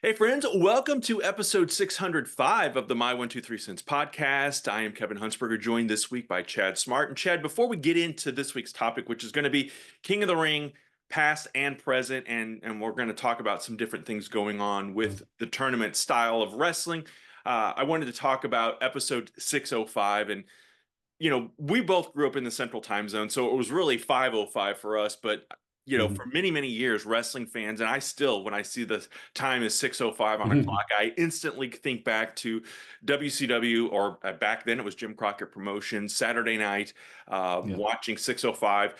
Hey, friends, welcome to episode 605 of the My 123 Cents podcast. I am Kevin Huntsberger, joined this week by Chad Smart. And Chad, before we get into this week's topic, which is going to be King of the Ring, past and present, and we're going to talk about some different things going on with the tournament style of wrestling, I wanted to talk about episode 605. And, we both grew up in the Central Time Zone, so it was really 505 for us. But for many, many years, wrestling fans, and I still, when I see the time is 6:05 on a clock, I instantly think back to WCW, or back then it was Jim Crockett Promotions, Saturday night, watching 6:05.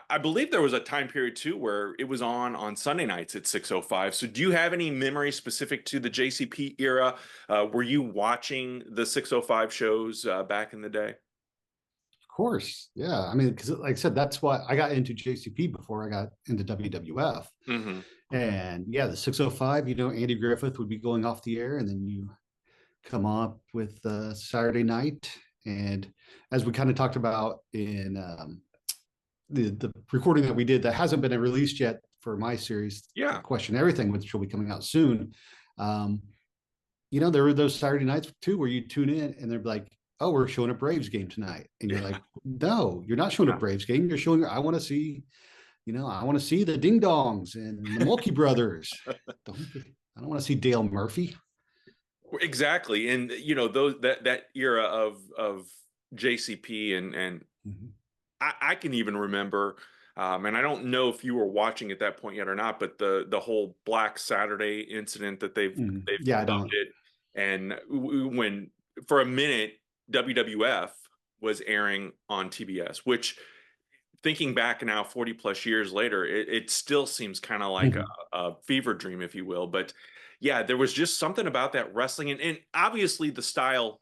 I believe there was a time period too where it was on Sunday nights at 6:05. So do you have any memories specific to the JCP era? Were you watching the 6:05 shows back in the day? Course. Yeah. I mean, because like I said, that's why I got into JCP before I got into WWF. Mm-hmm. And yeah, the 605, Andy Griffith would be going off the air, and then you come up with Saturday night. And as we kind of talked about in the recording that we did that hasn't been released yet for my series, Yeah. Question Everything, which will be coming out soon. There were those Saturday nights too where you tune in and they're like, oh, we're showing a Braves game tonight. And you're like, no, you're not showing a Braves game. You're showing, I want to see the Ding Dongs and the Mulkey Brothers. I don't want to see Dale Murphy. Exactly. And that era of JCP and I can even remember, and I don't know if you were watching at that point yet or not, but the whole Black Saturday incident that they've dubbed it. And when for a minute WWF was airing on TBS, which, thinking back now 40 plus years later, it still seems kind of like a fever dream, if you will. But yeah, there was just something about that wrestling, and obviously the style.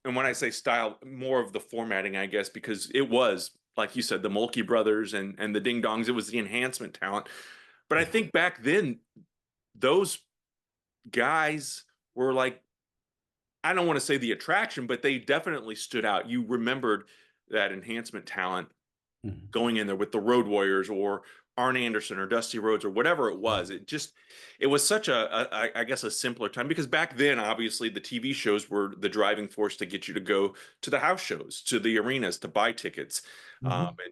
And when I say style, more of the formatting, I guess, because it was, like you said, the Mulkey Brothers and the Ding Dongs. It was the enhancement talent. But I think back then, those guys were like, I don't want to say the attraction, but they definitely stood out. You remembered that enhancement talent going in there with the Road Warriors or Arn Anderson or Dusty Rhodes or whatever it was. It was such I guess, a simpler time, because back then, obviously, the TV shows were the driving force to get you to go to the house shows, to the arenas, to buy tickets,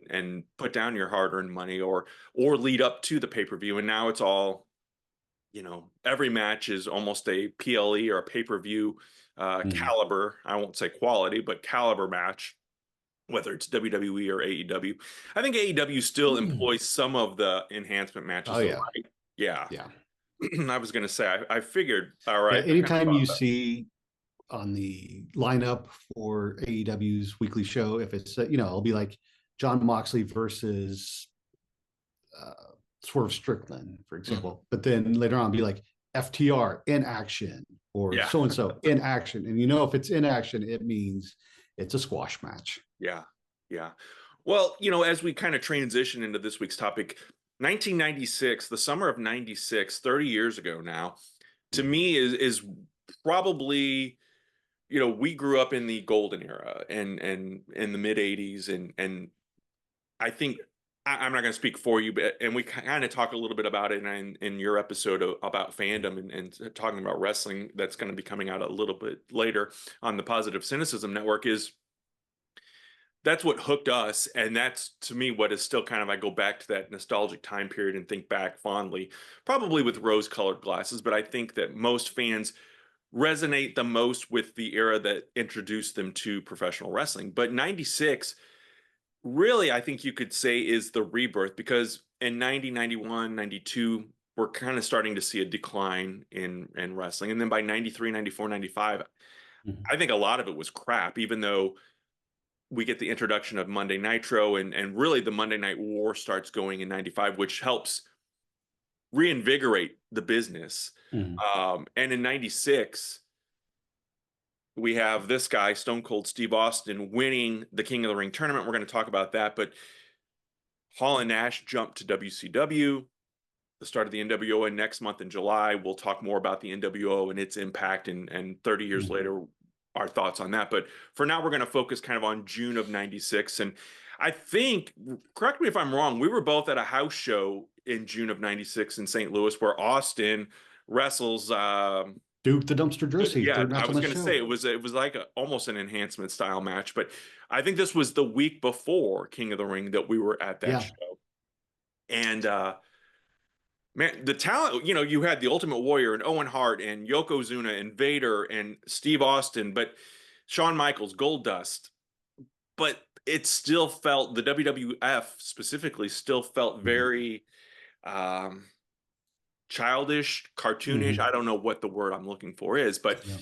and put down your hard-earned money or lead up to the pay-per-view. And now it's all, every match is almost a PLE or a pay-per-view caliber. I won't say quality, but caliber match, whether it's WWE or AEW. I think AEW still employs some of the enhancement matches. Oh, yeah. Right? Yeah. Yeah. I was going to say, I figured, all right. Yeah, anytime you see on the lineup for AEW's weekly show, if it's, it'll be like John Moxley versus Swerve Strickland, for example. But then later on, be like FTR in action or so-and-so in action. And if it's in action, it means it's a squash match. Yeah. Yeah. Well, as we kind of transition into this week's topic, 1996, the summer of 96, 30 years ago now, to me is probably, we grew up in the golden era and in the mid 80s. And I think, I'm not going to speak for you, but, and we kind of talk a little bit about it in your episode about fandom and talking about wrestling that's going to be coming out a little bit later on the Positive Cynicism Network, is that's what hooked us. And that's, to me, what is still kind of, I go back to that nostalgic time period and think back fondly, probably with rose-colored glasses. But I think that most fans resonate the most with the era that introduced them to professional wrestling. But 96, really, I think you could say, is the rebirth, because in 90, 91, 92, we're kind of starting to see a decline in wrestling. And then by 93, 94, 95, I think a lot of it was crap, even though we get the introduction of Monday Nitro, and really the Monday Night War starts going in 95, which helps reinvigorate the business. And in 96, we have this guy, Stone Cold Steve Austin, winning the King of the Ring tournament. We're going to talk about that. But Hall and Nash jumped to WCW, the start of the NWO, and next month in July, we'll talk more about the NWO and its impact, and 30 years later, our thoughts on that. But for now, we're going to focus kind of on June of 96. And I think, correct me if I'm wrong, we were both at a house show in June of 96 in St. Louis, where Austin wrestles. Duke the Dumpster Drosy, Yeah, third I match on was the going to say show. it was like almost an enhancement style match, but I think this was the week before King of the Ring that we were at that Yeah. show. And man, the talent, you had the Ultimate Warrior and Owen Hart and Yokozuna and Vader and Steve Austin, but Shawn Michaels, Goldust, but it still felt, the WWF specifically still felt Mhm. very um childish, cartoonish. I Mhm. don't know what the word I'm looking for is, but Yeah.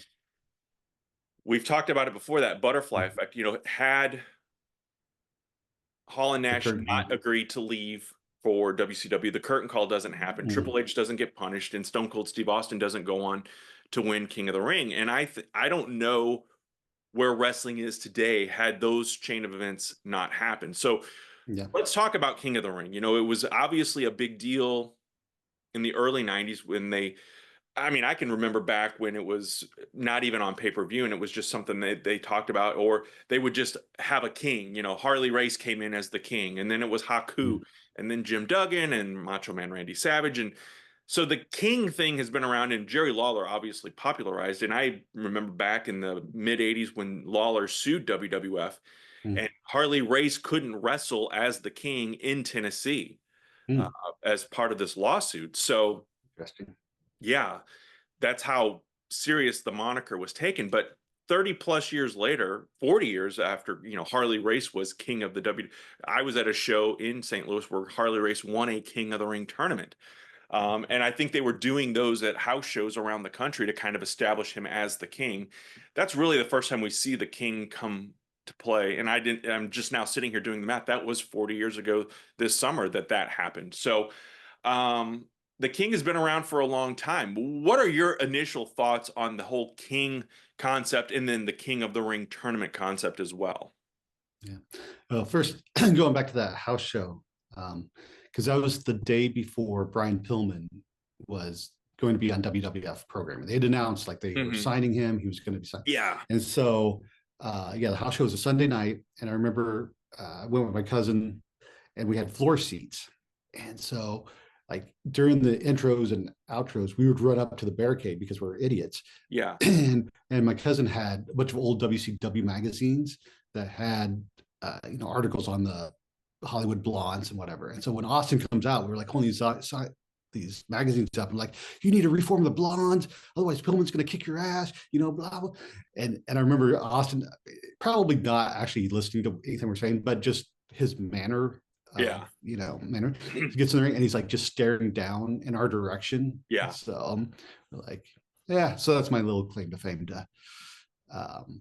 we've talked about it before, that butterfly Mhm. effect. Had Hall and The Nash not curtain. agreed to leave for WCW, the curtain call doesn't happen. Mhm. Triple H doesn't get punished, and Stone Cold Steve Austin doesn't go on to win King of the Ring. And I don't know where wrestling is today had those chain of events not happened. So Yeah. let's talk about King of the Ring. It was obviously a big deal in the early 90s when I mean, I can remember back when it was not even on pay-per-view and it was just something that they talked about, or they would just have a king. Harley Race came in as the king, and then it was Haku, Mhm. and then Jim Duggan and Macho Man Randy Savage. And so the king thing has been around, and Jerry Lawler obviously popularized. And I remember back in the mid 80s when Lawler sued WWF, Mhm. and Harley Race couldn't wrestle as the king in Tennessee uh, Mhm. as part of this lawsuit. So, Interesting. yeah, that's how serious the moniker was taken. But 30 plus years later, 40 years after, Harley Race was king of the I was at a show in St. Louis where Harley Race won a King of the Ring tournament. And I think they were doing those at house shows around the country to kind of establish him as the king. That's really the first time we see the king come to play. And I'm just now sitting here doing the math. That was 40 years ago this summer that happened. So, um, the king has been around for a long time. What are your initial thoughts on the whole king concept and then the King of the Ring tournament concept as well? Yeah. Well, first, going back to that house show, because that was the day before Brian Pillman was going to be on WWF programming. They had announced like they were Hmm. signing him; he was going to be signed. Yeah. And so, yeah, the house show was a Sunday night, and I remember I went with my cousin, and we had floor seats. And so, like during the intros and outros, we would run up to the barricade because we're idiots. Yeah. And my cousin had a bunch of old WCW magazines that had articles on the Hollywood blondes and whatever. And so when Austin comes out, we were like holding these magazines up and like, you need to reform the blondes, otherwise Pillman's going to kick your ass, blah blah. And I remember Austin probably not actually listening to anything we're saying, but just his manner Yeah. of manner. He gets in the ring and he's like just staring down in our direction. Yeah. So we're like, yeah. So that's my little claim to fame to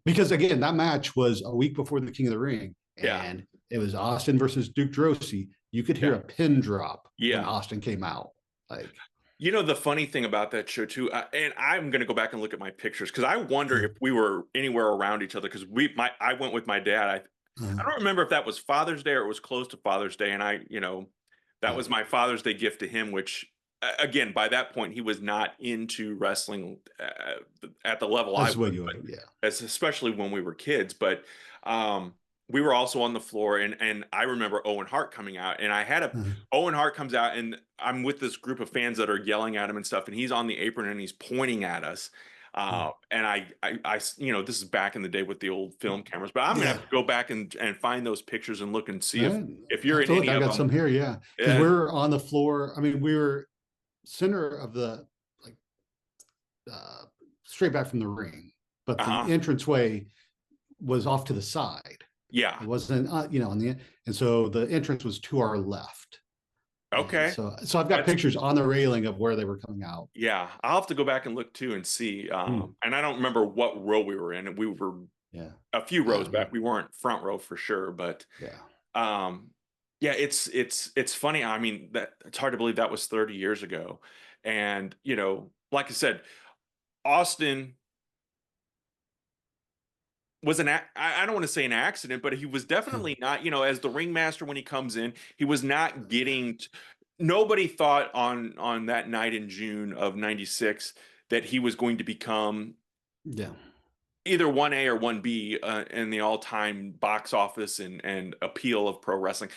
because again, that match was a week before the King of the Ring, Yeah. and it was Austin versus Duke Drosy. You could hear Yeah. a pin drop when Yeah. Austin came out. Like, The funny thing about that show too, and I'm going to go back and look at my pictures because I wonder if we were anywhere around each other because I went with my dad. I don't remember if that was Father's Day or it was close to Father's Day, and that yeah, was my Father's Day gift to him. Which, again, by that point, he was not into wrestling at the level I that's was, what you but would, yeah. as especially when we were kids. But um, we were also on the floor, and I remember Owen Hart coming out, and Uh, Owen Hart comes out, and I'm with this group of fans that are yelling at him and stuff, and he's on the apron and he's pointing at us. And this is back in the day with the old film cameras, but I'm gonna yeah. have to go back and find those pictures and look and see All if right. I you're have in to look. any I of got them. some here, yeah. Because Yeah. we're on the floor. I mean, we were center of the like uh straight back from the ring, but the Uh-huh. entranceway was off to the side. Yeah. It wasn't, on the and so the entrance was to our left. And Okay. so I've got That's pictures on the railing of where they were coming out. Yeah. I'll have to go back and look too and see. Hmm. And I don't remember what row we were in. We were Yeah. a few rows Um, back. We weren't front row for sure, but yeah. um yeah, it's funny. I mean, that it's hard to believe that was 30 years ago. And, like I said, Austin was I don't want to say an accident, but he was definitely not, as the ringmaster when he comes in, he was not nobody thought on that night in June of 96 that he was going to become Yeah. either 1A or 1B in the all-time box office and appeal of pro wrestling.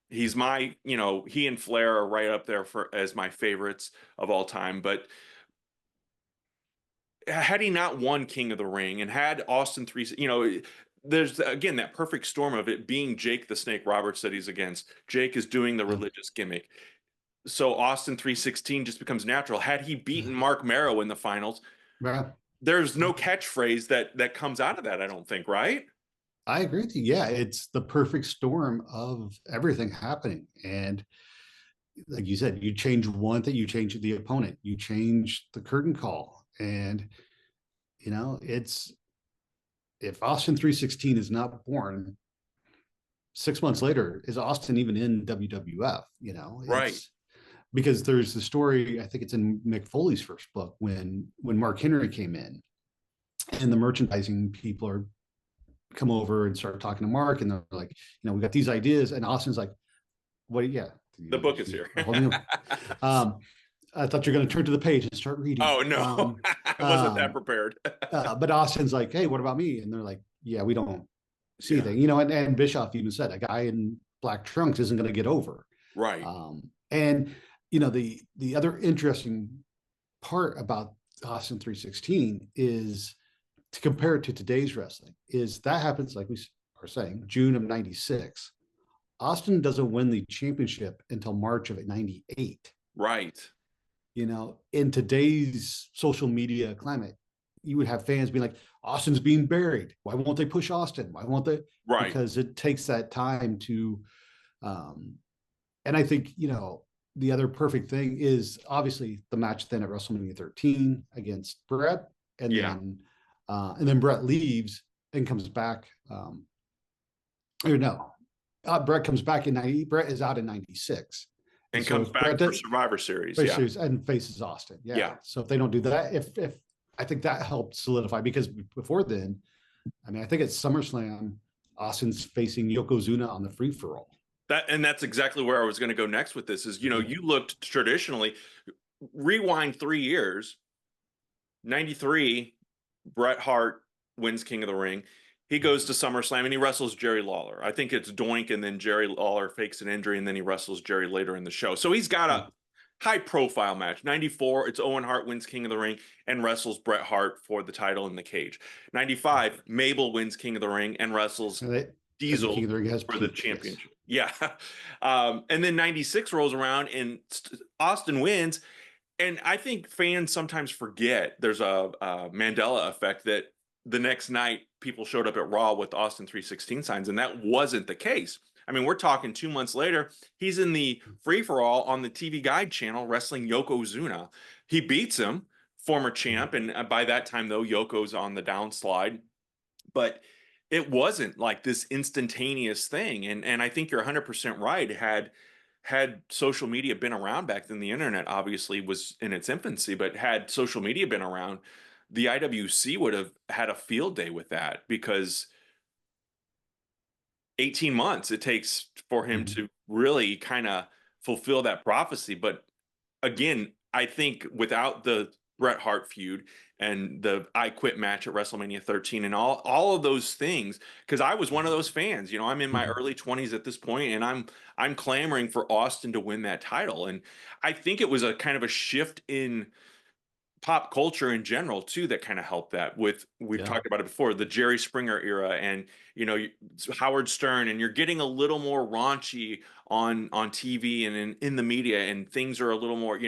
He's he and Flair are right up there for as my favorites of all time. But had he not won King of the Ring and had Austin 3, you know, there's again that perfect storm of it being Jake the Snake Roberts that he's against. Jake is doing the Yeah. religious gimmick. So Austin 316 just becomes natural. Had he beaten Mark Marrow in the finals, Yeah. there's no catchphrase that comes out of that, I don't think, right? I agree with you. Yeah, it's the perfect storm of everything happening. And like you said, you change one thing, you change the opponent, you change the curtain call. And, it's if Austin 316 is not born 6 months later, is Austin even in WWF? Right. It's because there's the story, I think it's in Mick Foley's first book when Mark Henry came in and the merchandising people are come over and start talking to Mark, and they're like, we got these ideas, and Austin's like, "What? Yeah, The book is here. holding up. Um, I thought you're going to turn to the page and start reading." Oh no, I wasn't that prepared. But Austin's like, "Hey, what about me?" And they're like, "Yeah, we don't see Yeah. anything." And Bischoff even said, "A guy in black trunks isn't going to get over." Right. And the other interesting part about Austin 316 is to compare it to today's wrestling is that happens, like we are saying, June of 96. Austin doesn't win the championship until March of 98. Right. In today's social media climate, you would have fans being like, Austin's being buried. Why won't they push Austin? Why won't they? Right. Because it takes that time to, um, and I think, the other perfect thing is obviously the match then at WrestleMania 13 against Brett. And Yeah. then Brett leaves and comes back. Or no, Brett comes back in 90. Brett is out in 96. And so comes if back Brett for does, Survivor Series. Yeah. and faces Austin. Yeah. Yeah. So if they don't do that, if I think that helped solidify, because before then, I mean, I think at SummerSlam, Austin's facing Yokozuna on the free for all. That's exactly where I was going to go next with this is, you looked traditionally, rewind 3 years, 93, Bret Hart wins King of the Ring. He goes to SummerSlam and he wrestles Jerry Lawler. I think it's Doink, and then Jerry Lawler fakes an injury, and then he wrestles Jerry later in the show. So he's got a high profile match. 94, it's Owen Hart wins King of the Ring and wrestles Bret Hart for the title in the cage. 95, Mabel wins King of the Ring and wrestles Diesel King of the Ring has for the peaked, championship. Yes. Yeah. And then 96 rolls around and Austin wins. And I think fans sometimes forget there's a Mandela effect that the next night people showed up at Raw with Austin 316 signs, and that wasn't the case. I mean, we're talking 2 months later, he's in the free for all on the TV Guide channel wrestling Yokozuna. He beats him, former champ, and by that time, though, Yoko's on the downslide. But it wasn't like this instantaneous thing. And I think you're 100% right. Had social media been around back then, the internet obviously was in its infancy, but had social media been around, the IWC would have had a field day with that, because 18 months it takes for him to really kind of fulfill that prophecy. But again, I think without the Bret Hart feud and the I Quit match at WrestleMania 13 and all of those things, because I was one of those fans. I'm in my early 20s at this point, and I'm clamoring for Austin to win that title. And I think it was a kind of a shift in pop culture in general too that kind of helped that. We've talked about it before, the Jerry Springer era, and Howard Stern, and you're getting a little more raunchy on TV and in the media, and things are a little more,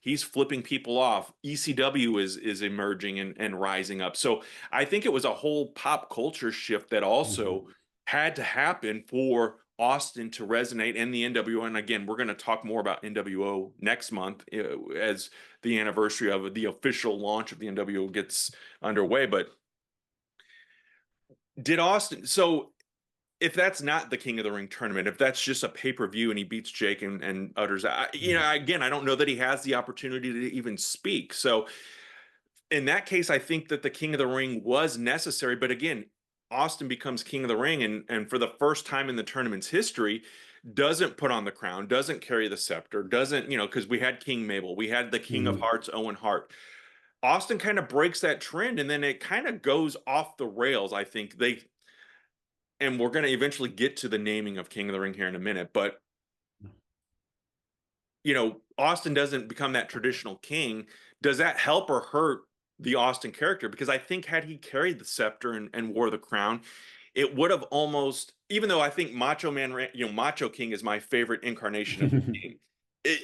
he's flipping people off. ECW is emerging and rising up. So I think it was a whole pop culture shift that also had to happen for Austin to resonate in the NWO. And again, we're going to talk more about NWO next month as the anniversary of the official launch of the NWO gets underway. But did Austin, so if that's not the King of the Ring tournament, if that's just a pay-per-view and he beats Jake and utters, again, I don't know that he has the opportunity to even speak. So in that case, I think that the King of the Ring was necessary. But again, Austin becomes King of the Ring, and for the first time in the tournament's history, doesn't put on the crown, doesn't carry the scepter, doesn't, because we had King Mabel, we had the King of Hearts, Owen Hart. Austin kind of breaks that trend, and then it kind of goes off the rails. I think and we're going to eventually get to the naming of King of the Ring here in a minute, but Austin doesn't become that traditional king. Does that help or hurt the Austin character, because I think had he carried the scepter and wore the crown, it would have almost, even though I think Macho Man, Macho King is my favorite incarnation of the King.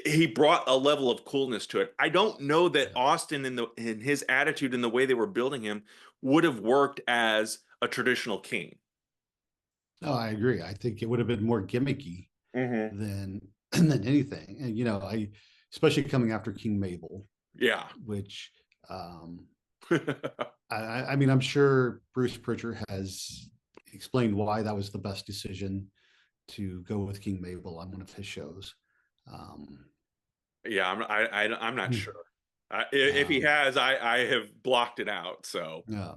He brought a level of coolness to it. I don't know that Yeah. Austin in his attitude and the way they were building him would have worked as a traditional king. No, I agree. I think it would have been more gimmicky Hmm. than than anything. And I especially coming after King Mabel, Yeah. which um I mean I'm sure Bruce Pritchard has explained why that was the best decision to go with King Mabel on one of his shows. Um, Yeah, I'm not sure. If he um, has, I have blocked it out. So, yeah,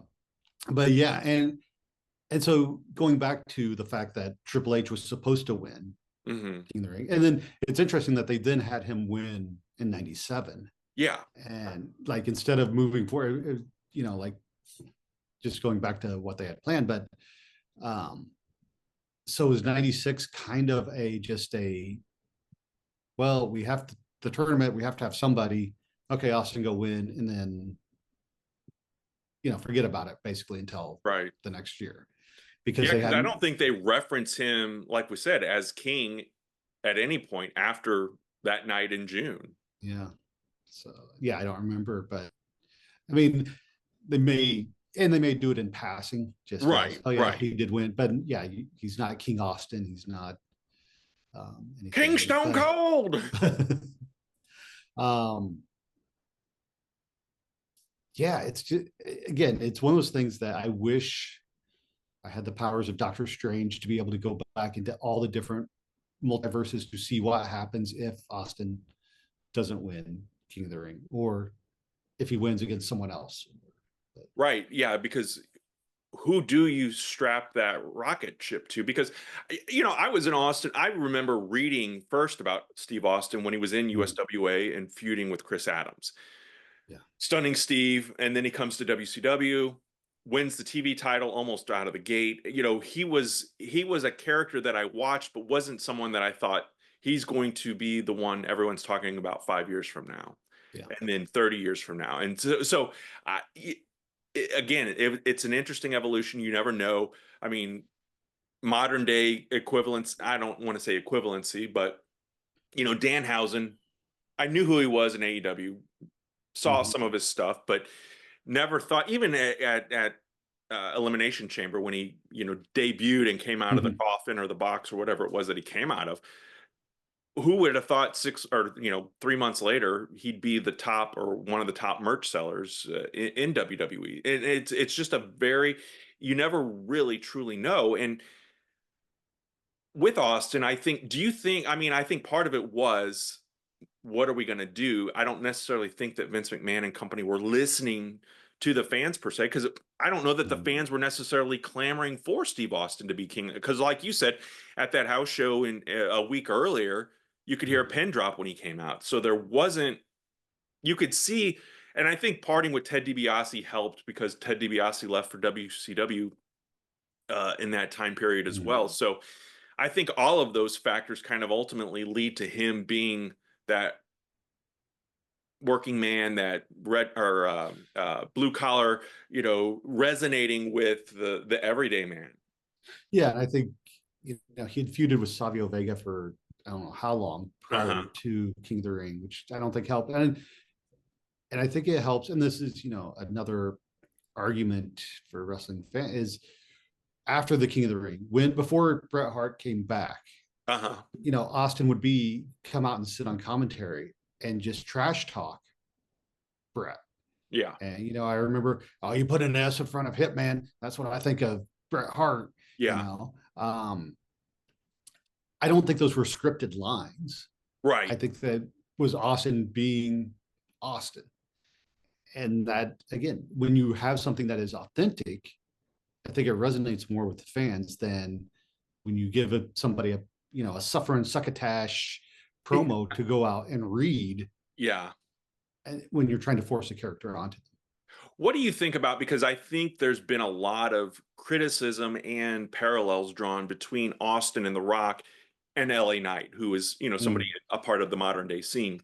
but yeah, and so going back to the fact that Triple H was supposed to win hmm, King of the Ring, and then it's interesting that they then had him win in '97, yeah, and like instead of moving forward, like just going back to what they had planned, but um, so was '96 kind of a just a well, we have the tournament, we have to have somebody. Okay, Austin go win, and then forget about it basically until right. the next year because Yeah, they because I hadn't. don't think they reference him, like we said, as king at any point after that night in June. Yeah. So yeah, I don't remember, but I mean, they may and they may do it in passing, just as Right, oh yeah, right. he did win, but yeah, he's not King Austin, he's not King anything, Stone Cold. but um, yeah, it's just again, it's one of those things that I wish I had the powers of Doctor Strange to be able to go back into all the different multiverses to see what happens if Austin doesn't win King of the Ring or if he wins against someone else. Right, yeah, because who do you strap that rocket ship to? Because I was in Austin. I remember reading first about Steve Austin when he was in Mm, USWA and feuding with Chris Adams. yeah. Stunning Steve, and then he comes to WCW, wins the TV title almost out of the gate. He was a character that I watched, but wasn't someone that I thought he's going to be the one everyone's talking about 5 years from now, Yeah. and then 30 years from now. And so again, it's an interesting evolution. You never know. I mean, modern day equivalents. I don't want to say equivalency, but Danhausen. I knew who he was in AEW, saw Mhm. some of his stuff, but never thought, even at Elimination Chamber when he debuted and came out of the Mhm. coffin or the box or whatever it was that he came out of. Who would have thought 3 months later he'd be the top or one of the top merch sellers in WWE? And it's just a very, you never really truly know. And with Austin, I think, do you think, I mean, I think part of it was, what are we going to do? I don't necessarily think that Vince McMahon and company were listening to the fans per se, because I don't know that the Mhm. fans were necessarily clamoring for Steve Austin to be king. Because, like you said, at that house show in a week earlier, you could hear a Mhm. pin drop when he came out. So there wasn't, you could see, and I think parting with Ted DiBiase helped because Ted DiBiase left for WCW in that time period as Mhm. well. So I think all of those factors kind of ultimately lead to him being that working man, that red or blue collar, resonating with the everyday man. Yeah, and I think he had feuded with Savio Vega for I don't know how long Uh-huh. prior to King of the Ring, which I don't think helped. And I think it helps. And this is another argument for wrestling fan is after the King of the Ring, when before Bret Hart came back, Uh-huh. Austin would be come out and sit on commentary and just trash talk Bret. Yeah. And I remember, oh, you put an S in front of Hitman. That's what I think of Bret Hart. You Yeah. know, um, I don't think those were scripted lines. I Right. think that was Austin being Austin, and that again, when you have something that is authentic, I think it resonates more with the fans than when you give somebody a suffering succotash promo to go out and read Yeah. when you're trying to force a character onto them. What do you think about, because I think there's been a lot of criticism and parallels drawn between Austin and The Rock and LA Knight, who is, somebody Mm. a part of the modern day scene.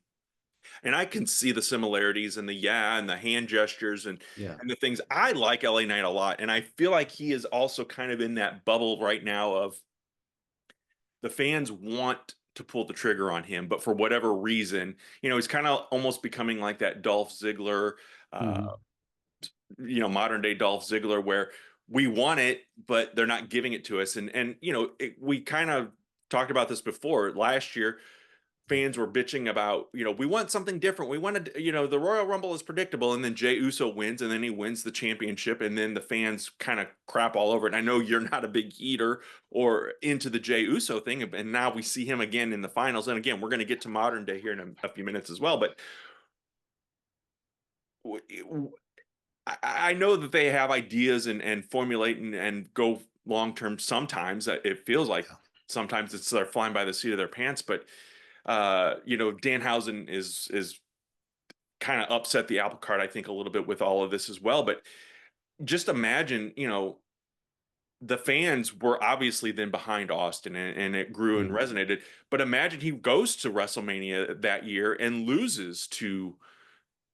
and I can see the similarities and the hand gestures Yeah. and the things. I like LA Knight a lot, and I feel like he is also kind of in that bubble right now of the fans want to pull the trigger on him, but for whatever reason, he's kind of almost becoming like that Dolph Ziggler, uh, Hmm. modern day Dolph Ziggler, where we want it, but they're not giving it to us. And we kind of talked about this before last year. Fans were bitching about, we want something different. We wanted, the Royal Rumble is predictable, and then Jey Uso wins, and then he wins the championship, and then the fans kind of crap all over it. And I know you're not a big heater or into the Jey Uso thing, and now we see him again in the finals. And again, we're going to get to modern day here in a few minutes as well. But I know that they have ideas and formulate and go long term. Sometimes it feels like Yeah. sometimes it's they're flying by the seat of their pants, but Danhausen is kind of upset the apple cart, I think, a little bit with all of this as well. But just imagine, the fans were obviously then behind Austin, and it grew and Hmm. resonated. But imagine he goes to WrestleMania that year and loses to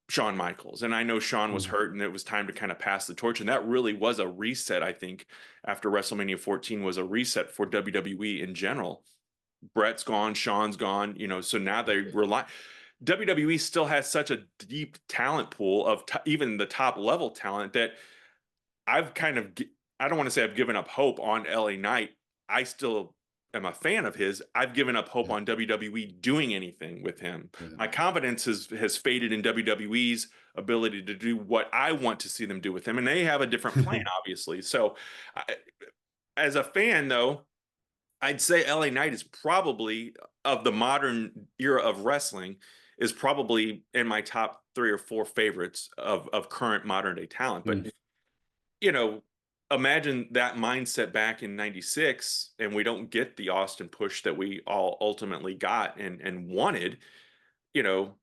Shawn Michaels. And I know Shawn was Hmm. hurt and it was time to kind of pass the torch. And that really was a reset, I think, after WrestleMania 14 was a reset for WWE in general. Brett's gone, Shawn's gone, so now they rely. WWE still has such a deep talent pool of even the top level talent that I've kind of, I don't want to say I've given up hope on LA Knight. I still am a fan of his. I've given up hope Yeah. on WWE doing anything with him. Yeah. My confidence has faded in WWE's ability to do what I want to see them do with him. And they have a different plan, obviously. So, I, as a fan, though, I'd say LA Knight is probably of the modern era of wrestling is probably in my top 3 or 4 favorites of current modern day talent. But Mm. you know, imagine that mindset back in 96 and we don't get the Austin push that we all ultimately got and wanted, you know,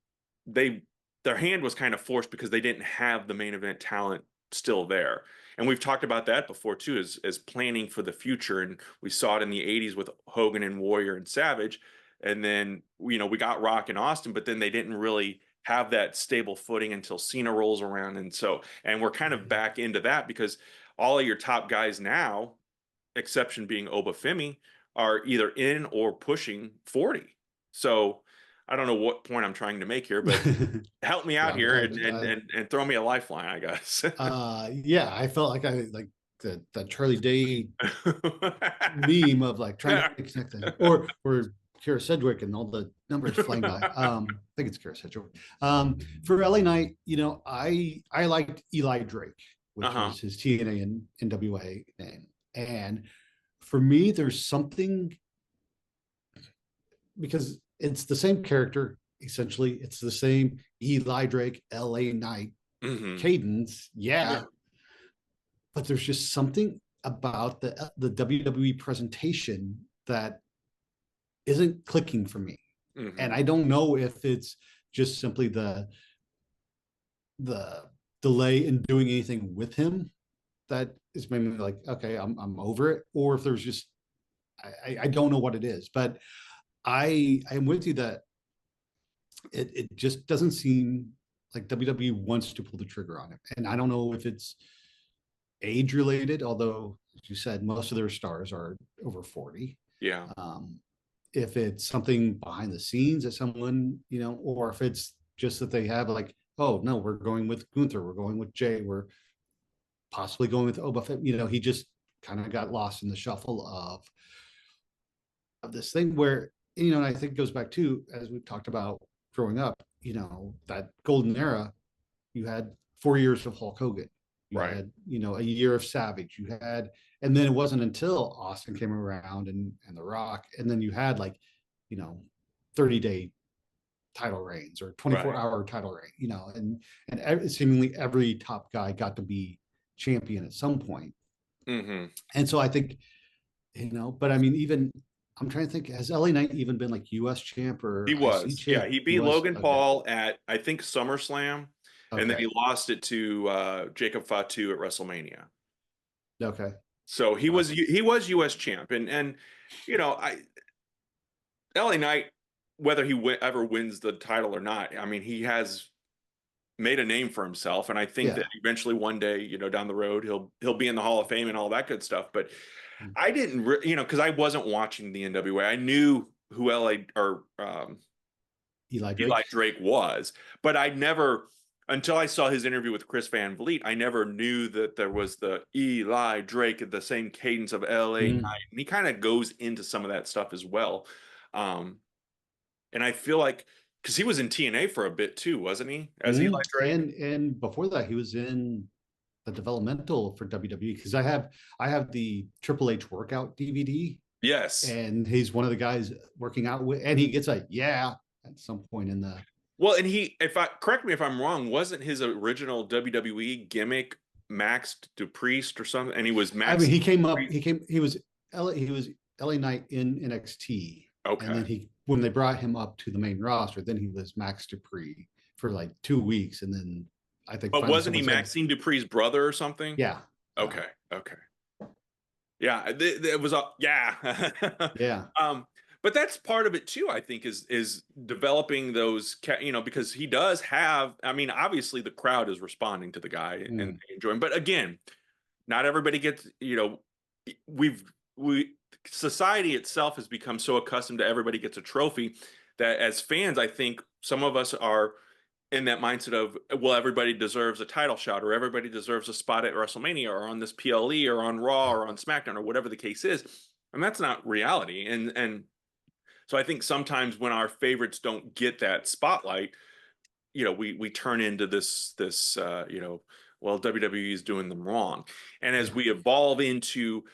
they their hand was kind of forced because they didn't have the main event talent still there. And we've talked about that before too, as planning for the future. And we saw it in the 80s with Hogan and Warrior and Savage. And then, we got Rock and Austin, but then they didn't really have that stable footing until Cena rolls around. And we're kind of back into that because all of your top guys now, exception being Obafemi, are either in or pushing 40. So I don't know what point I'm trying to make here, but help me out Yeah. here and throw me a lifeline, I guess. Yeah, I felt like I like the Charlie Day meme of like trying to connect them, or Kara Sedgwick and all the numbers flying by. I think it's Kara Sedgwick. For LA Knight, I liked Eli Drake, which Uh-huh. was his TNA and NWA name, and for me, there's something because it's the same character essentially. It's the same Eli Drake, LA Knight Hmm. cadence, yeah, Yeah. but there's just something about the WWE presentation that isn't clicking for me. And Hmm. I don't know if it's just simply the delay in doing anything with him that is maybe like, okay, I'm over it, or if there's just I don't know what it is, but I'm with you that it just doesn't seem like WWE wants to pull the trigger on it. And I don't know if it's age related, although as you said, most of their stars are over 40. Yeah. Um, if it's something behind the scenes that someone, or if it's just that they have like, oh no, we're going with Gunther, we're going with Jay, we're possibly going with Oba. He just kind of got lost in the shuffle of this thing where, and I think it goes back to, as we've talked about growing up, that golden era, you had 4 years of Hulk Hogan. You Right. had, a year of Savage. You had, and then it wasn't until Austin came around and The Rock, and then you had like, 30-day title reigns or 24 Right. hour title reign, and seemingly every top guy got to be champion at some point. Hmm. And so I think, but I mean, even I'm trying to think, has LA Knight even been like US champ He or IC was. Yeah, champ? he He beat was. Logan Okay. Paul at I think SummerSlam, and then he Okay. lost it to Jacob Fatu at WrestleMania. Okay. So Wow. he was US champ, and I LA Knight. whether he ever wins the title or not, I mean, he has made a name for himself, and I think that Yeah. eventually one day, down the road, he'll be in the Hall of Fame and all that good stuff. But Mm. I didn't, because I wasn't watching the NWA. I knew who LA or Eli Eli Drake. Drake was, but I never, until I saw his interview with Chris Van Vliet, I never knew that there was the Eli Drake at the same cadence of LA Mm. Knight, and he kind of goes into some of that stuff as well. Um, and I feel like because he was in TNA for a bit too, wasn't he? As Eli Mm. Drake. And before that, he was in the developmental for WWE, because I have the Triple H workout DVD, Yes. and he's one of the guys working out with, and he gets a yeah at some point in the. Well, and he, if I correct me if I'm wrong, wasn't his original WWE gimmick Max DuPriest or something? And he was I mean, Max he came up. DuPriest. He was LA Knight in NXT, and Okay. then when they brought him up to the main roster, then he was Max Dupree for like 2 weeks, and then I think But finally wasn't someone he said, Maxine Dupree's brother or something? "Yeah, yeah, Okay. Okay. Yeah, it was a yeah. yeah, um, but that's part of it too. I think is developing those, because he does have. I mean, obviously the crowd is responding to the guy and mm, they enjoy him. But again, not everybody gets. We've we society itself has become so accustomed to everybody gets a trophy that as fans, I think some of us are in that mindset of, well, everybody deserves a title shot, or everybody deserves a spot at WrestleMania, or on this PLE, or on Raw, or on SmackDown, or whatever the case is. And that's not reality. And so I think sometimes when our favorites don't get that spotlight, we turn into this, well, WWE is doing them wrong. And as yeah, we evolve into,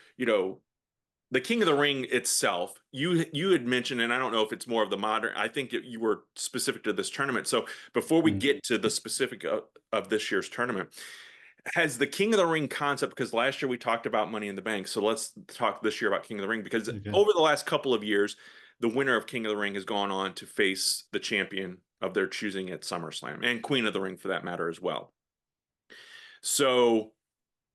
the King of the Ring itself, you had mentioned, and I don't know if it's more of the modern. I think you were specific to this tournament. So before we mm, get to the specific of this year's tournament, has the King of the Ring concept? Because last year we talked about Money in the Bank, so let's talk this year about King of the Ring. Because okay, over the last couple of years, the winner of King of the Ring has gone on to face the champion of their choosing at SummerSlam, and Queen of the Ring for that matter as well. So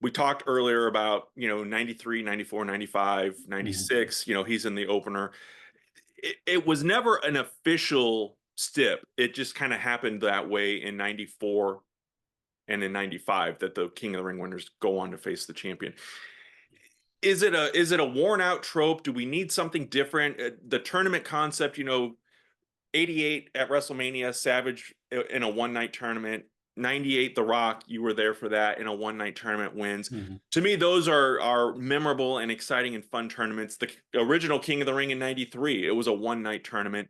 we talked earlier about 93, 94, 95, ninety mm, six. He's in the opener. It was never an official stip. It just kind of happened that way in 94 and in 95 that the King of the Ring winners go on to face the champion. Is it a worn out trope? Do we need something different? The tournament concept, 88 at WrestleMania, Savage in a one night tournament. 98, The Rock, you were there for that, in a one night tournament wins. mm, To me, those are memorable and exciting and fun tournaments. The original King of the Ring in 93, it was a one night tournament.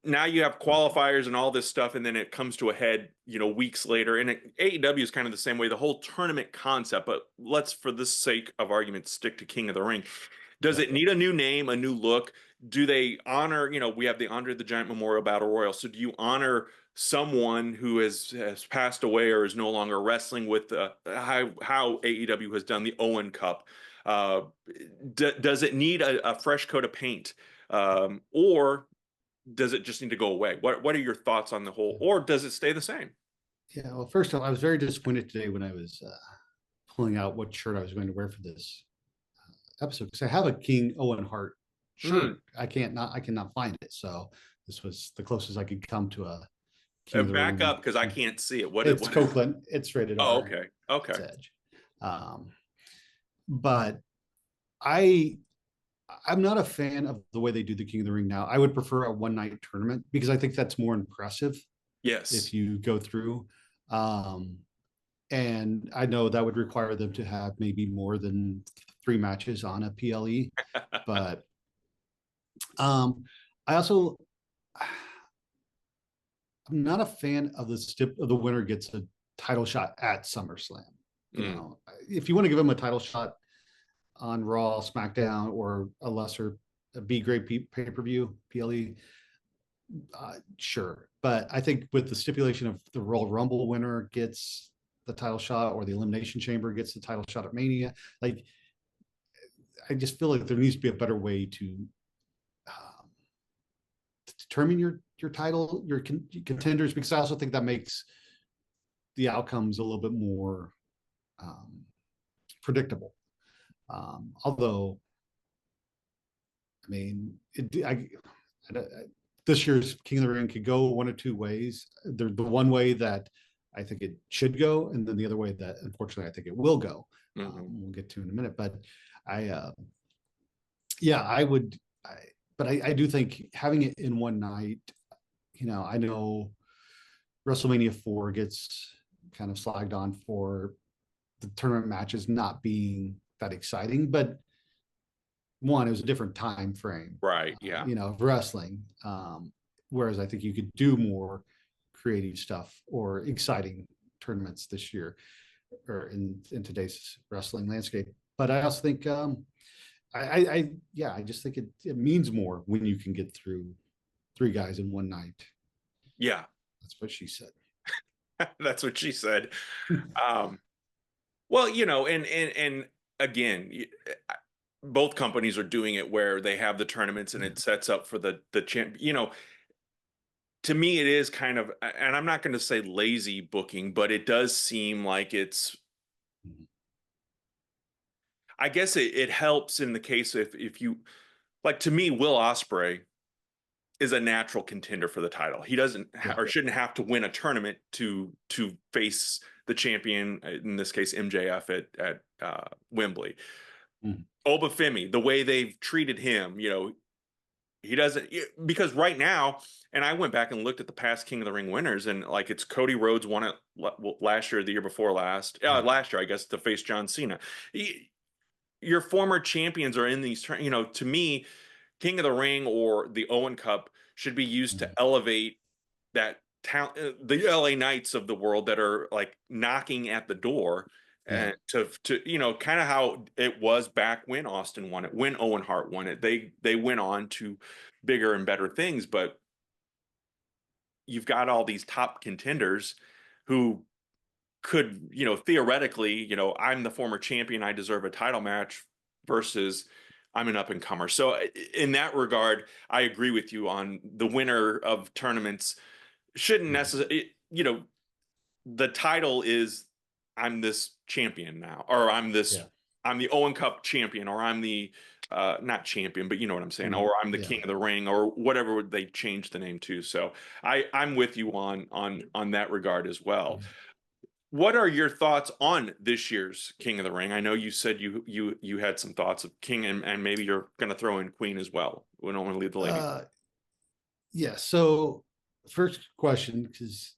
Now you have qualifiers and all this stuff, and then it comes to a head, weeks later. And AEW is kind of the same way, the whole tournament concept. But let's, for the sake of argument, stick to King of the Ring. Does yeah, it need a new name, a new look? Do they honor, we have the Andre the Giant Memorial Battle Royal. So do you honor someone who has passed away or is no longer wrestling, with how AEW has done the Owen Cup? Uh, does it need a fresh coat of paint? Or does it just need to go away? What are your thoughts on the whole, yeah. or does it stay the same? Yeah, well, first of all, I was very disappointed today when I was pulling out what shirt I was going to wear for this episode, because I have a King Owen Hart Hmm. shirt. I cannot find it. So this was the closest I could come to a King of the Back Ring. up because I can't see it. It's What is it? Copeland. It's rated Oh, R. okay. Okay. It's Edge. Um, but I I'm not a fan of the way they do the King of the Ring now. I would prefer a one night tournament, because I think that's more impressive if Yes. you go through. Um, and I know that would require them to have maybe more than 3 matches on a PLE, but I also I'm not a fan of the stip of the winner gets a title shot at SummerSlam. You Mm. know, if you want to give him a title shot on Raw, SmackDown, or a lesser a B grade pay per view PLE, sure. But I think with the stipulation of the Royal Rumble winner gets the title shot, or the Elimination Chamber gets the title shot at Mania, like I just feel like there needs to be a better way to determine your title, your contenders, because I also think that makes the outcomes a little bit more um, predictable. Although, I mean, this year's King of the Ring could go one of two ways. The one way that I think it should go, and then the other way that unfortunately I think it will go. We'll get to in a minute, but I, yeah, I would, but I do think having it in one night, I know WrestleMania 4 gets kind of slagged on for the tournament matches not being that exciting, but one, it was a different time frame, Right. Yeah. of wrestling. Whereas I think you could do more creative stuff or exciting tournaments this year or in today's wrestling landscape. But I also think, I just think it means more when you can get through three guys in one night. Yeah. That's what she said. That's what she said. Um, well, and again, both companies are doing it where they have the tournaments and it sets up for the champ. To me, it is kind of, and I'm not going to say lazy booking, but it does seem like it's. I guess it helps in the case if you like, to me, Will Ospreay is a natural contender for the title. He doesn't Yeah. or shouldn't have to win a tournament to face the champion, in this case MJF at Wembley. Mhm. Obafemi, the way they've treated him, he doesn't, because right now, and I went back and looked at the past King of the Ring winners, and like it's Cody Rhodes won it last year, the year before last, Yeah. last year I guess, to face John Cena. Your former champions are in these, to me, King of the Ring or the Owen Cup should be used to elevate that talent, the LA Knights of the world that are like knocking at the door, Yeah. and to kind of how it was back when Austin won it, when Owen Hart won it. They went on to bigger and better things, but you've got all these top contenders who could, theoretically, I'm the former champion, I deserve a title match, versus I'm an up and comer. So in that regard, I agree with you on the winner of tournaments shouldn't necessarily, the title is I'm this champion now, or Yeah. I'm the Owen Cup champion, or I'm the not champion, but you know what I'm saying, Mhm. or I'm the Yeah. King of the Ring, or whatever they changed the name to. So I'm with you on that regard as well. What are your thoughts on this year's King of the Ring? I know you said you had some thoughts of King, and maybe you're going to throw in Queen as well. We don't want to leave the ladies. Yeah. So first question, because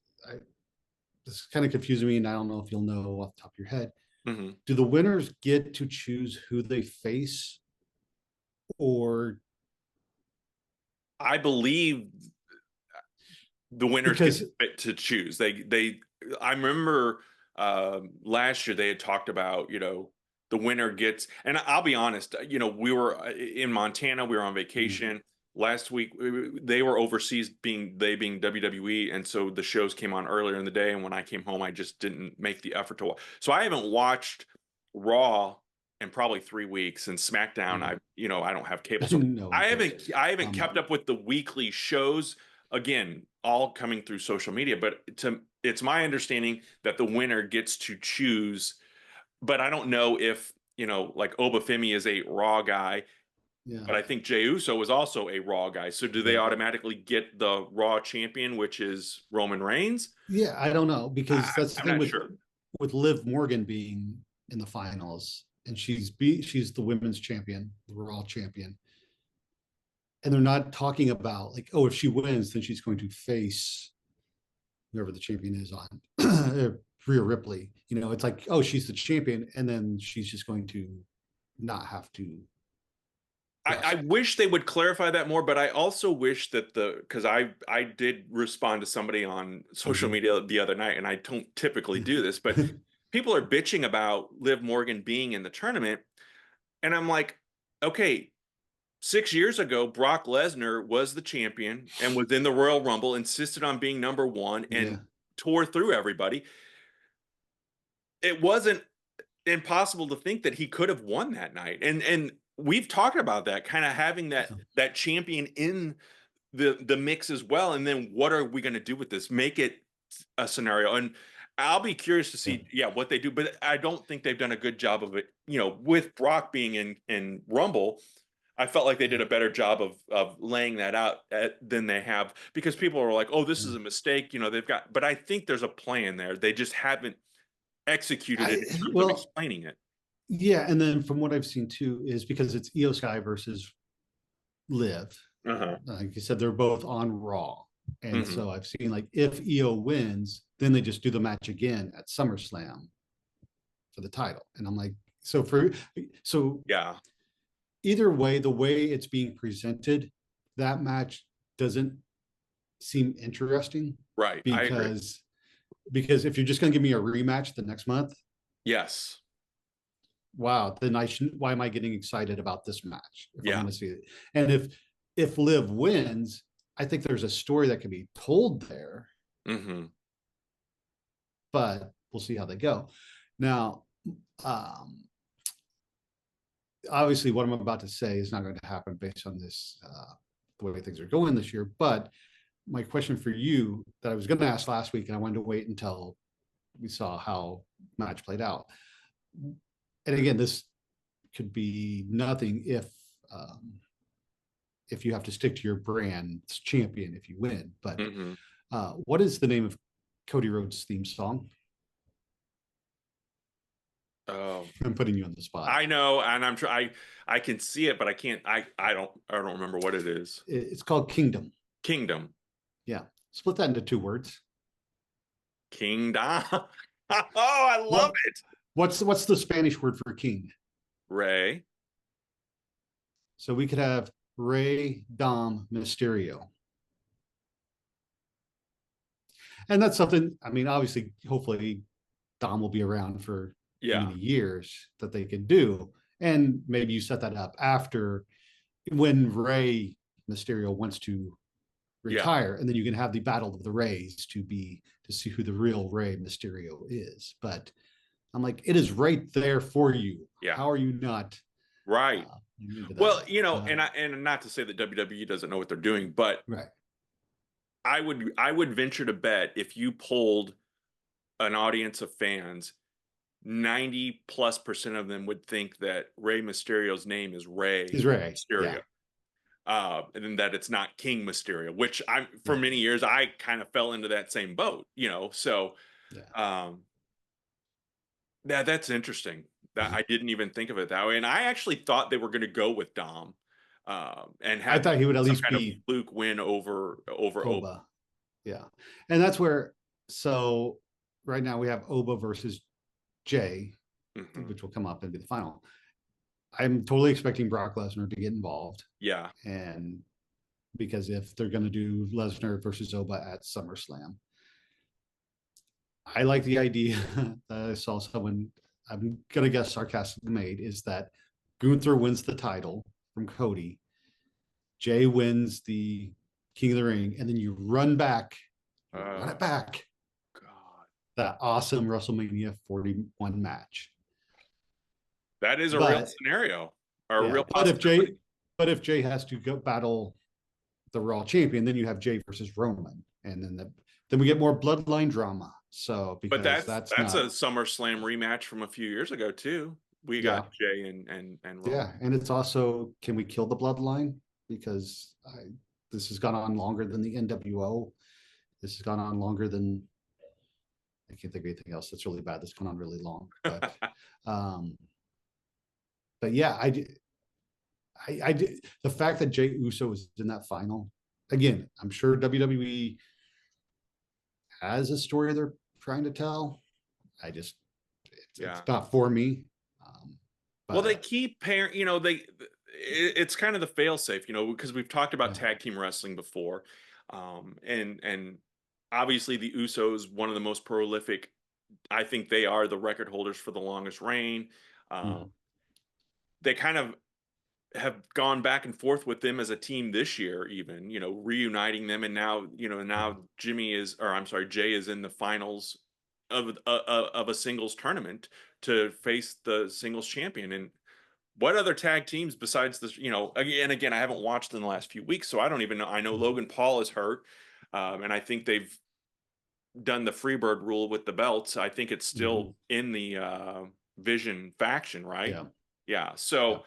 this is kind of confusing me, and I don't know if you'll know off the top of your head. Mm-hmm. Do the winners get to choose who they face, or I believe the winners get because to choose. I remember last year they had talked about, the winner gets, and I'll be honest, we were in Montana, we were on vacation last week. They were overseas, being WWE, and so the shows came on earlier in the day, and when I came home I just didn't make the effort to watch. So I haven't watched Raw in probably 3 weeks, and SmackDown, I don't have cable, so no one cares. I haven't kept up with the weekly shows, again, all coming through social media. But it's my understanding that the winner gets to choose, but I don't know if, like Obafemi is a Raw guy, Yeah. but I think Jey Uso is also a Raw guy. So do they Yeah. automatically get the Raw champion, which is Roman Reigns? Yeah, I don't know, because that's the I'm thing not with sure. Liv Morgan being in the finals, and she's the women's champion, the Raw champion, and they're not talking about like, oh, if she wins, then she's going to face whoever the champion is on Rhea Ripley. It's like, oh, she's the champion, and then she's just going to not have to I wrestle. wish they would clarify that more, but I also wish that because I did respond to somebody on social media the other night, and I don't typically do this, but people are bitching about Liv Morgan being in the tournament, and I'm like, okay, 6 years ago, Brock Lesnar was the champion and was in the Royal Rumble, insisted on being number one, and Yeah. tore through everybody. It wasn't impossible to think that he could have won that night, and we've talked about that, kind of having that champion in the mix as well. And then what are we going to do with this? Make it a scenario, and I'll be curious to Yeah. see, what they do. But I don't think they've done a good job of it. With Brock being in Rumble, I felt like they did a better job of laying that out than they have, because people are like, "Oh, this is Yeah. a mistake." They've got, but I think there's a plan there. They just haven't executed it in terms of Well, explaining it. yeah, and then from what I've seen too is because it's Io Sky versus Liv. Uh-huh. Like you said, they're both on Raw, and Hmm. so I've seen like if Io wins, then they just do the match again at SummerSlam for the title, and I'm like, so Yeah. either way, the way it's being presented, that match doesn't seem interesting Right. I agree. because if you're just going to give me a rematch the next month, Yes. wow, then I shouldn't. Why am I getting excited about this match if I'm Yeah. going to see it? And if Liv wins, I think there's a story that can be told there, Hmm. but we'll see how they go. Now, um, obviously, what I'm about to say is not going to happen based on this the way things are going this year. But my question for you that I was going to ask last week, and I wanted to wait until we saw how match played out. And again, this could be nothing if you have to stick to your brand's champion if you win. But Hmm. what is the name of Cody Rhodes' theme song? Oh, I'm putting you on the spot. I know, and I can see it, but I can't. I don't remember what it is. It's called Kingdom. Kingdom. Yeah, split that into 2 words. Kingdom. Oh, I love What it. what's the Spanish word for king? Ray. So we could have Rey Dom Mysterio, and that's something. I mean, obviously, hopefully, Dom will be around for Yeah. many years that they could do, and maybe you set that up after when Rey Mysterio wants to Yeah. retire, and then you can have the battle of the Rays to see who the real Rey Mysterio is. But I'm like, it is right there for you. Yeah. How are you not Right. into Well, that? and not to say that WWE doesn't know what they're doing, but Right. I would venture to bet if you polled an audience of fans, 90+% of them would think that Rey Mysterio's name is Is Rey Rey. Mysterio. Yeah. And then that it's not King Mysterio, which I'm for Yeah. many years I kind of fell into that same boat. So Yeah. um that's interesting. That I didn't even think of it that way. And I actually thought they were going to go with Dom, and I have thought he would at some least kind of be fluke win over Oba. Oba. Yeah. And that's where, so right now we have Oba versus Jay, Hmm. which will come up and be the final. I'm totally expecting Brock Lesnar to get involved. Yeah. And because if they're going to do Lesnar versus Oba at SummerSlam, I like the idea that I saw someone, I'm going to guess sarcastically made, is that Gunther wins the title from Cody, Jay wins the King of the Ring, and then you run Oh it back, God, that awesome WrestleMania 41 match. that is a real But scenario or a yeah, real possibility. But if Jay has to go battle the Raw champion, then you have Jay versus Roman, and then we get more bloodline drama. So But because that's that's a not, SummerSlam rematch from a few years ago too. We got yeah, Jay and Roman. yeah, and it's also, can we kill the bloodline? Because this has gone on longer than the NWO. This has gone on longer than, I can't think of anything else that's really bad that's gone on really long. Um, but yeah, I did, the fact that Jay Uso was in that final. Again, I'm sure WWE has a story they're trying to tell. I just, it's Yeah. not for me. Well, they But keep pairing, it's kind of the fail-safe, because we've talked about yeah. tag team wrestling before. And obviously the Usos, one of the most prolific, I think they are the record holders for the longest reign. Um, Mhm. they kind of have gone back and forth with them as a team this year, even, reuniting them. And now Jay is in the finals of a singles tournament to face the singles champion. And what other tag teams besides this, again, I haven't watched in the last few weeks, so I don't even know. I know Logan Paul is hurt. And I think they've done the Freebird rule with the belts. I think it's Mhm. still in the Vision faction, right? Yeah. Yeah. Yeah. So,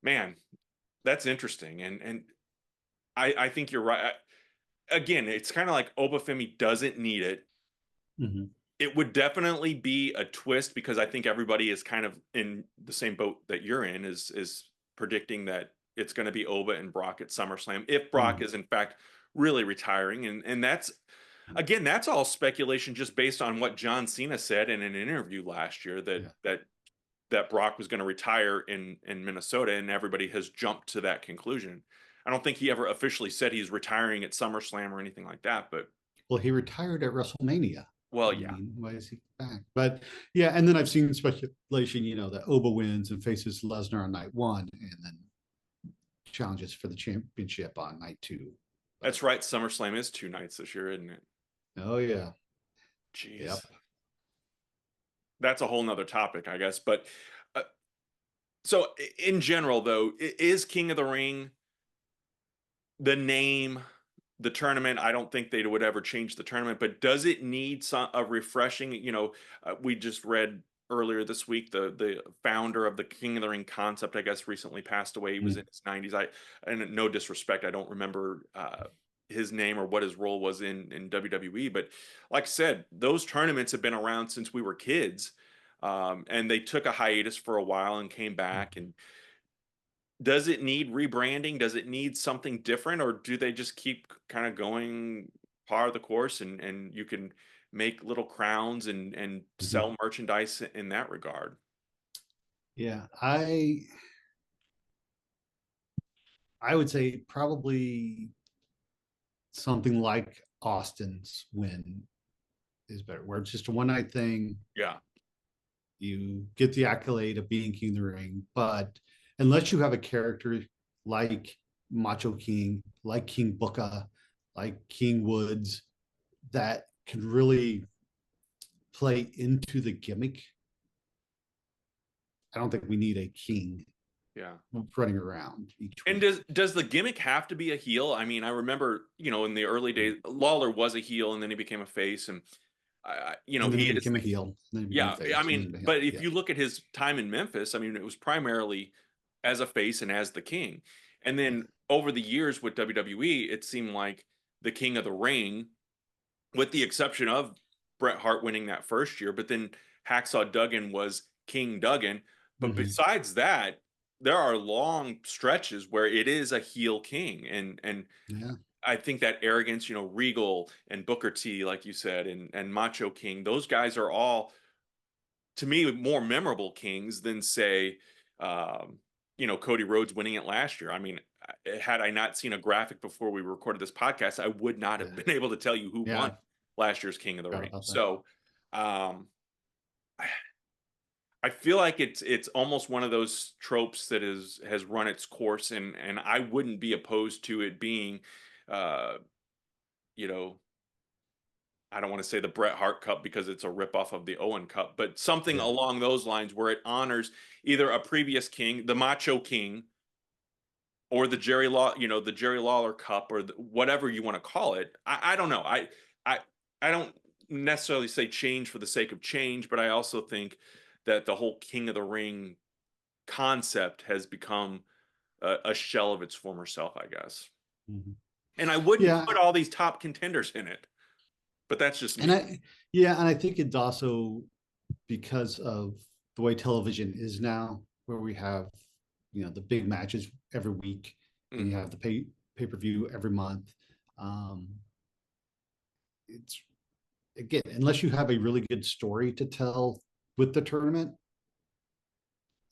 man, That's interesting, and I think you're right. Again, it's kind of like Obafemi doesn't need it. Mhm. It would definitely be a twist because I think everybody is kind of in the same boat that you're in, is predicting that it's going to be Oba and Brock at SummerSlam if Brock Mhm. is in fact really retiring, and that's again, that's all speculation just based on what John Cena said in an interview last year that Yeah. Brock was going to retire in Minnesota, and everybody has jumped to that conclusion. I don't think he ever officially said he's retiring at SummerSlam or anything like that, but Well, he retired at WrestleMania. well, I yeah, mean, why is he back? But yeah, and then I've seen speculation, that Oba wins and faces Lesnar on night one, and then challenges for the championship on night two. But that's right. SummerSlam is 2 nights this year, isn't it? oh yeah, Jeez, yep. that's a whole nother topic, I guess. But uh, so in general, though, is King of the Ring the name, the tournament? I don't think they would ever change the tournament, but does it need a refreshing? We just read earlier this week the founder of the King of the Ring concept, I guess, recently passed away. He was in Mm. his 90s. And no disrespect, I don't remember his name or what his role was in WWE, but like I said, those tournaments have been around since we were kids. And they took a hiatus for a while and came back, and does it need rebranding? Does it need something different, or do they just keep kind of going par of the course, and you can make little crowns and Mhm. sell merchandise in that regard? Yeah, I would say probably something like Austin's win is better, where it's just a one night thing. Yeah, You get the accolade of being King of the Ring, but unless you have a character like Macho King, like King Booker, like King Woods, that can really play into the gimmick, I don't think we need a king yeah. running around each And week. does the gimmick have to be a heel? I mean, I remember, in the early days, Lawler was a heel, and then he became a face, and And then he he is. became a heel, and then he became a Yeah, I face, and mean, then a heel. but if Yeah, you look at his time in Memphis, I mean, it was primarily as a face and as the king. And yeah, then over the years with WWE, it seemed like the King of the Ring, with the exception of Bret Hart winning that first year, but then Hacksaw Duggan was King Duggan. But hmm, besides that, there are long stretches where it is a heel king, and yeah. I think that arrogance, Regal and Booker T, like you said, and Macho King, those guys are all, to me, more memorable kings than, say, Cody Rhodes winning it last year. I mean, had I not seen a graphic before we recorded this podcast, I would not have Yeah, been able to tell you who yeah. won last year's King of the Forgot Ring. about that. So, um, I feel like it's almost one of those tropes that has run its course, and I wouldn't be opposed to it being, uh, you know, I don't want to say the Bret Hart Cup because it's a ripoff of the Owen Cup, but something Yeah, along those lines where it honors either a previous king, the Macho King, or the Jerry Lawler Cup, or whatever you want to call it. I don't know. I I don't necessarily say change for the sake of change, but I also think that the whole King of the Ring concept has become a shell of its former self, I guess. mhm. And I wouldn't Yeah, put all these top contenders in it, but that's just and me. I think it's also because of the way television is now, where we have the big matches every week, and you Mhm. have the per view every month. Um, it's again, unless you have a really good story to tell with the tournament,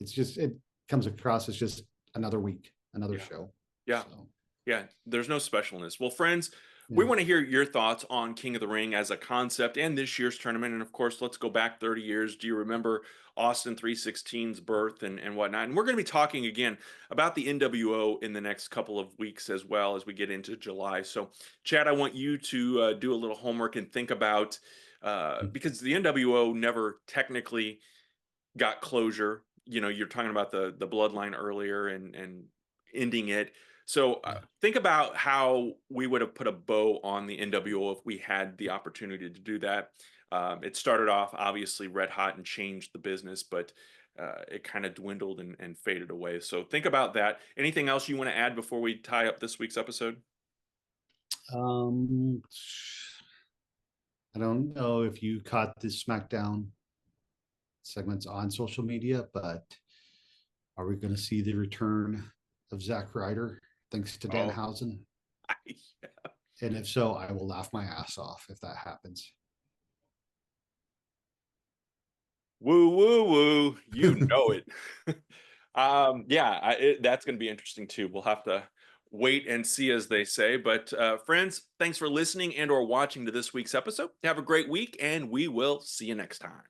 it comes across as just another week, another Yeah. show. Yeah. So Yeah, there's no specialness. Well, friends, we yeah, want to hear your thoughts on King of the Ring as a concept and this year's tournament. And of course, let's go back 30 years. Do you remember Austin 316's birth and whatnot? And we're going to be talking again about the NWO in the next couple of weeks as well as we get into July. So, Chad, I want you to do a little homework and think about, because the NWO never technically got closure. You're talking about the bloodline earlier and ending it. So yeah, think about how we would have put a bow on the NWO if we had the opportunity to do that. It started off obviously red hot and changed the business, but it kind of dwindled and faded away. So think about that. Anything else you want to add before we tie up this week's episode? Um, I don't know if you caught the SmackDown segments on social media, but are we going to see the return of Zack Ryder thanks to Oh, Danhausen? yeah. And if so, I will laugh my ass off if that happens. Woo, woo, woo. You know it. Yeah, that's going to be interesting too. We'll have to wait and see, as they say. But friends, thanks for listening and or watching to this week's episode. Have a great week, and we will see you next time.